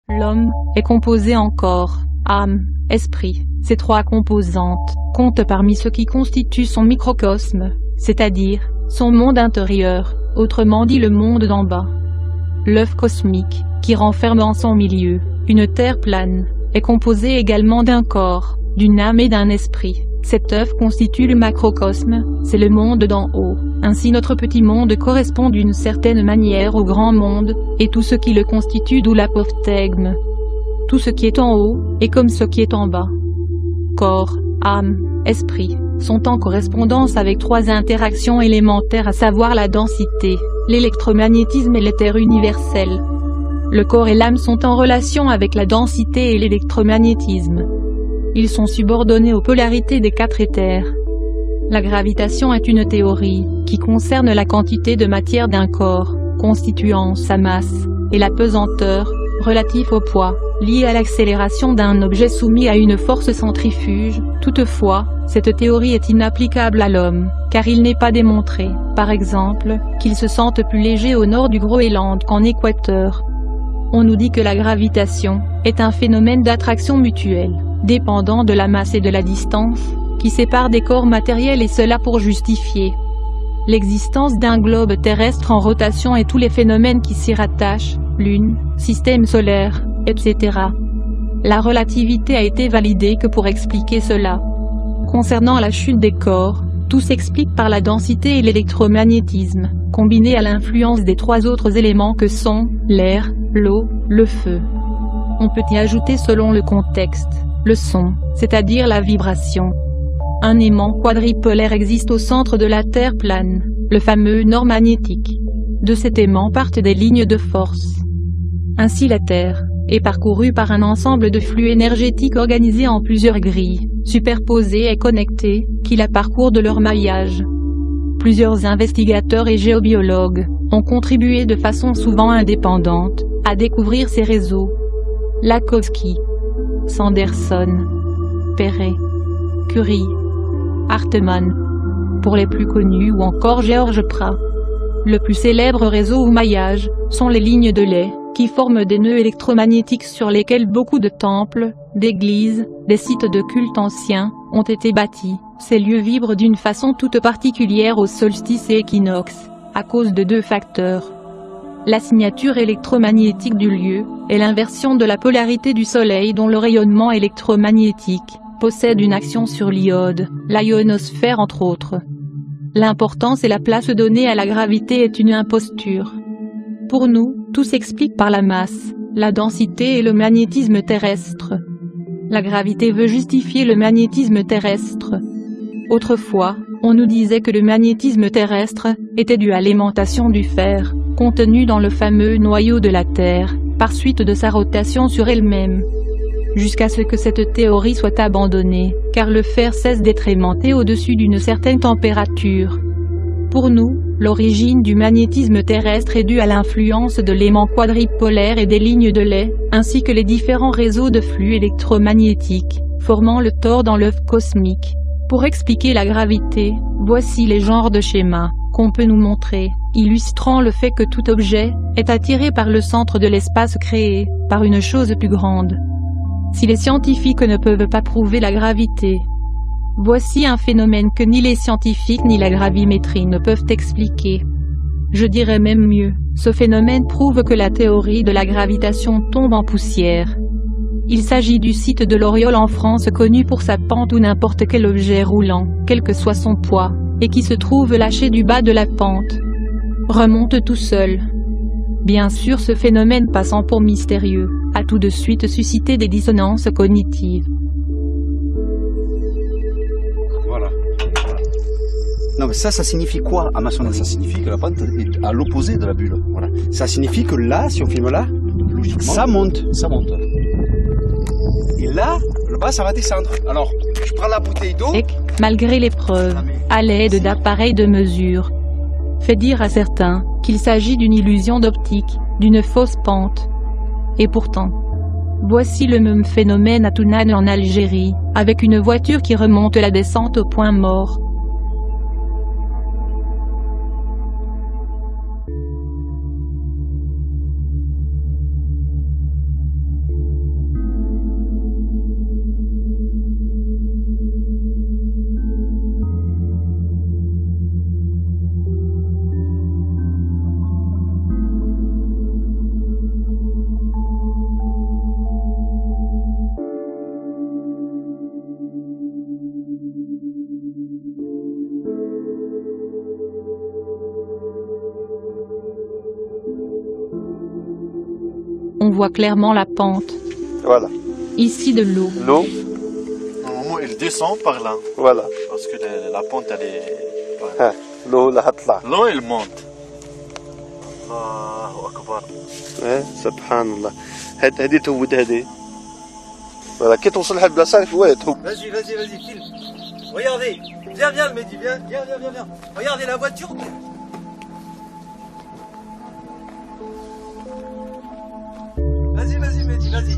L'homme est composé en corps, âme, esprit. Ces trois composantes comptent parmi ce qui constitue son microcosme, c'est-à-dire son monde intérieur, autrement dit le monde d'en bas. L'œuf cosmique, qui renferme en son milieu une terre plane, est composé également d'un corps, d'une âme et d'un esprit. Cet œuf constitue le macrocosme, c'est le monde d'en haut. Ainsi notre petit monde correspond d'une certaine manière au grand monde, et tout ce qui le constitue, d'où l'apophthegme. Tout ce qui est en haut est comme ce qui est en bas. Corps, âme, esprit sont en correspondance avec trois interactions élémentaires, à savoir la densité, l'électromagnétisme et l'éther universel. Le corps et l'âme sont en relation avec la densité et l'électromagnétisme. Ils sont subordonnés aux polarités des quatre éthers. La gravitation est une théorie qui concerne la quantité de matière d'un corps, constituant sa masse, et la pesanteur, relatif au poids, lié à l'accélération d'un objet soumis à une force centrifuge. Toutefois, cette théorie est inapplicable à l'homme, car il n'est pas démontré, par exemple, qu'il se sente plus léger au nord du Groenland qu'en Équateur. On nous dit que la gravitation est un phénomène d'attraction mutuelle, dépendant de la masse et de la distance, qui sépare des corps matériels, et cela pour justifier l'existence d'un globe terrestre en rotation et tous les phénomènes qui s'y rattachent, lune, système solaire, etc. La relativité a été validée que pour expliquer cela. Concernant la chute des corps, tout s'explique par la densité et l'électromagnétisme, combinés à l'influence des trois autres éléments que sont l'air, l'eau, le feu. On peut y ajouter selon le contexte, le son, c'est-à-dire la vibration. Un aimant quadripolaire existe au centre de la Terre plane, le fameux nord magnétique. De cet aimant partent des lignes de force. Ainsi la Terre est parcourue par un ensemble de flux énergétiques organisés en plusieurs grilles, superposées et connectées, qui la parcourent de leur maillage. Plusieurs investigateurs et géobiologues ont contribué de façon souvent indépendante à découvrir ces réseaux. Lakowski, Sanderson, Perret, Curie, Hartmann, pour les plus connus, ou encore George Prat. Le plus célèbre réseau ou maillage sont les lignes de lait, qui forment des nœuds électromagnétiques sur lesquels beaucoup de temples, d'églises, des sites de culte anciens ont été bâtis. Ces lieux vibrent d'une façon toute particulière au solstice et équinoxe, à cause de deux facteurs. La signature électromagnétique du lieu, et l'inversion de la polarité du Soleil, dont le rayonnement électromagnétique possède une action sur l'iode, la ionosphère entre autres. L'importance et la place donnée à la gravité est une imposture. Pour nous, tout s'explique par la masse, la densité et le magnétisme terrestre. La gravité veut justifier le magnétisme terrestre. Autrefois, on nous disait que le magnétisme terrestre était dû à l'aimantation du fer, contenu dans le fameux noyau de la Terre, par suite de sa rotation sur elle-même. Jusqu'à ce que cette théorie soit abandonnée, car le fer cesse d'être aimanté au-dessus d'une certaine température. Pour nous, l'origine du magnétisme terrestre est due à l'influence de l'aimant quadripolaire et des lignes de lait, ainsi que les différents réseaux de flux électromagnétiques, formant le tore dans l'œuf cosmique. Pour expliquer la gravité, voici les genres de schémas qu'on peut nous montrer, illustrant le fait que tout objet est attiré par le centre de l'espace créé par une chose plus grande. Si les scientifiques ne peuvent pas prouver la gravité, voici un phénomène que ni les scientifiques ni la gravimétrie ne peuvent expliquer. Je dirais même mieux, ce phénomène prouve que la théorie de la gravitation tombe en poussière. Il s'agit du site de l'Oriole en France, connu pour sa pente, où n'importe quel objet roulant, quel que soit son poids, et qui se trouve lâché du bas de la pente, remonte tout seul. Bien sûr, ce phénomène passant pour mystérieux a tout de suite suscité des dissonances cognitives. Voilà. Non mais ça signifie quoi à maçonnerie? Ça signifie que la pente est à l'opposé de la bulle. Voilà. Ça signifie que là, si on filme là, logiquement, ça monte. Ça monte. Et là, le bas, ça va descendre. Alors, je prends la bouteille d'eau. Malgré les preuves, à l'aide d'appareils de mesure, fait dire à certains qu'il s'agit d'une illusion d'optique, d'une fausse pente. Et pourtant, voici le même phénomène à Tounan en Algérie, avec une voiture qui remonte la descente au point mort. voit clairement la pente. Voilà. Ici de l'eau. L'eau. Normalement, il descend par là. Voilà. Parce que la pente, elle est... ها l'eau là هتطلع. L'eau, elle monte. الله أكبر. سبحان الله. هدي تهود هدي. Voilà, كي توصل لحد البلاصة فوق تهود. Vas-y, filme. Regardez. Viens, Mehdi, viens. Regardez la voiture. Vas-y, Mehdi, vas-y.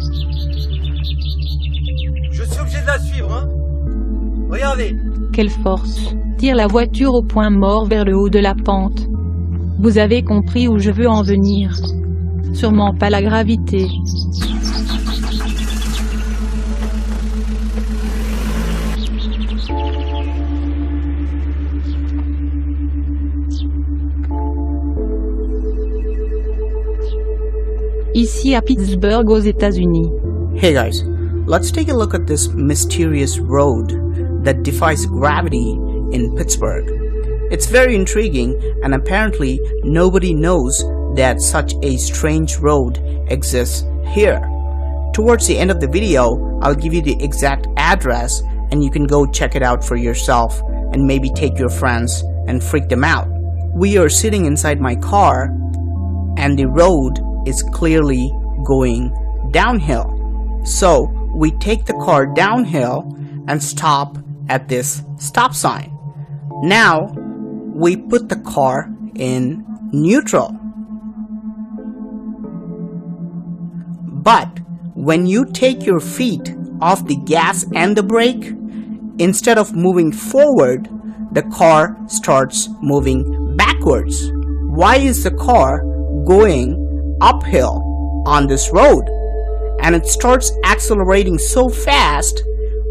Je suis obligé de la suivre, hein. Regardez. Quelle force! Tire la voiture au point mort vers le haut de la pente. Vous avez compris où je veux en venir. Sûrement pas la gravité. Ici à Pittsburgh aux États-Unis. Hey guys, let's take a look at this mysterious road that defies gravity in Pittsburgh. It's very intriguing, and apparently nobody knows that such a strange road exists here. Towards the end of the video, I'll give you the exact address and you can go check it out for yourself and maybe take your friends and freak them out. We are sitting inside my car and the road is clearly going downhill. So we take the car downhill and stop at this stop sign. Now we put the car in neutral. But when you take your feet off the gas and the brake, instead of moving forward, the car starts moving backwards. Why is the car going uphill on this road? And it starts accelerating so fast,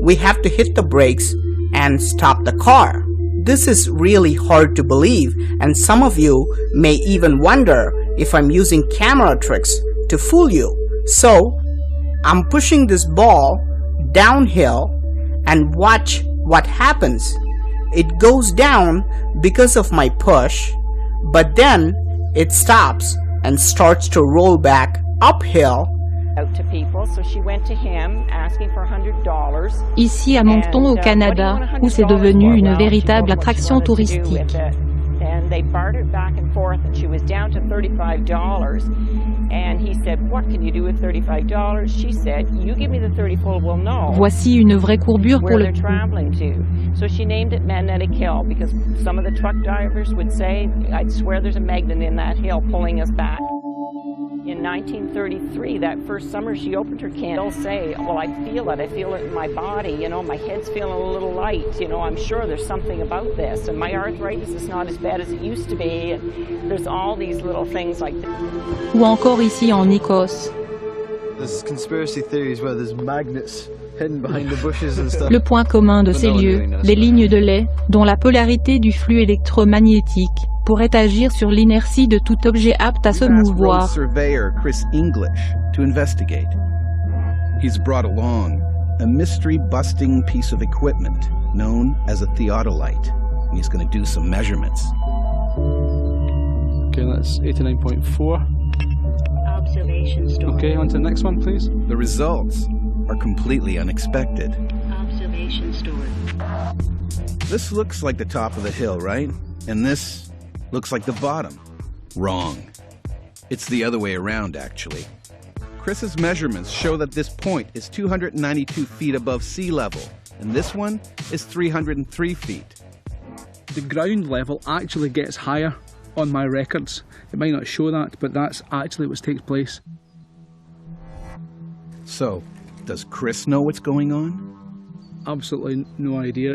we have to hit the brakes and stop the car. This is really hard to believe, and some of you may even wonder if I'm using camera tricks to fool you. So I'm pushing this ball downhill and watch what happens. It goes down because of my push, but then it stops and starts to roll back uphill. Out to people, so she went to him asking for $100. Ici à Moncton au Canada, où c'est devenu une véritable attraction touristique. And they bartered back and forth, and she was down to $35. And he said, "What can you do with $35?" She said, "You give me the 34, we'll know." Voici une vraie courbure pour where le they're traveling to. So she named it Magnetic Hill because some of the truck drivers would say, "I'd swear there's a magnet in that hill pulling us back." In 1933, that first summer she opened her can, they'll say, "Well, I feel it in my body, you know, my head's feeling a little light, you know, I'm sure there's something about this, and my arthritis is not as bad as it used to be," and there's all these little things like that. Ou encore ici en Écosse. There's conspiracy theories where there's magnets hidden behind the bushes and stuff. Le point commun de ces lieux, les lignes de lait, dont la polarité du flux électromagnétique pourrait agir sur l'inertie de tout objet apte à se mouvoir. Surveyor Chris English to investigate. He's brought along a mystery-busting piece of equipment known as a theodolite. And he's going to do some measurements. Okay, that's 89.4. Observation stored. Okay, on to the next one, please. The results are completely unexpected. Observation stored. This looks like the top of the hill, right? And this looks like the bottom. Wrong. It's the other way around, actually. Chris's measurements show that this point is 292 feet above sea level, and this one is 303 feet. The ground level actually gets higher on my records. It might not show that, but that's actually what takes place. So, does Chris know what's going on? Absolutely no idea.